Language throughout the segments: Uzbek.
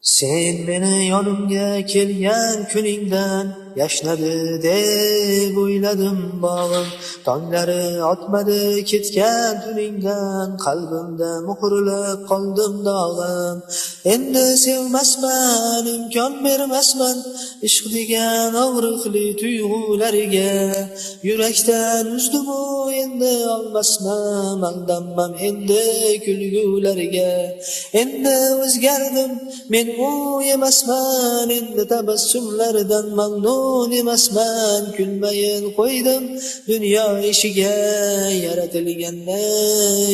Sen meni yonimga kelgan kuningdan yashnadi deb o'yladim bog'im. Tonglari otmadi ketgan tuningdan qalbimda muhrlab qoldim dog'im. Endi sevmasman, imkon bermasman ishq degan og'riqli tuyg'ulariga. Yurakdan uzdimu endi olmasman, aldanmam endi kulgulariga. Endi o'zgardim men u emasman, endi tabassumlardan mamnun emasman. Kulmayin qo'ydim dunyo ishiga, yaratilganda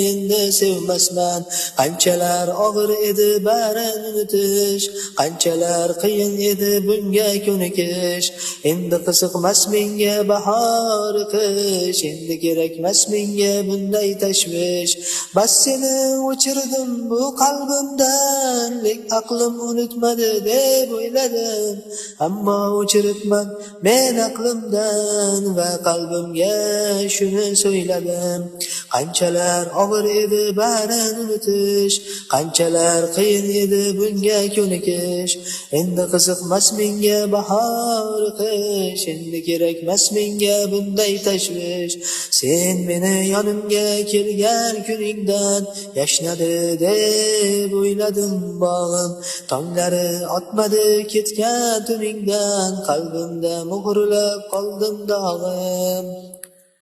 endi sevmasman. Qanchalar og'ir edi barin unutish, qanchalar qiyin edi bunga ko'nikish. Endi qiziqmas menga bahor qish, endi kerakmas menga bunday tashvish. Bas seni o'chirdim bu qalbimdan, lek aqlim unutmadi deb o'yladim. Ammo o'chiribman men aqlimdan va qalbimga shuni so'yladim. Qanchalar og'ir edi barin unutish, qanchalar qiyin edi bunga ko'nikish. Endi qiziqmas menga bahor qish, endi kerakmas menga bunday tashvish. Sen meni yonimga kelgan kuningdan yashnadi deb o'yladim bog'im. Tonglari otmadi ketgan tuningdan qalbimda muhrlab qoldim dog'im.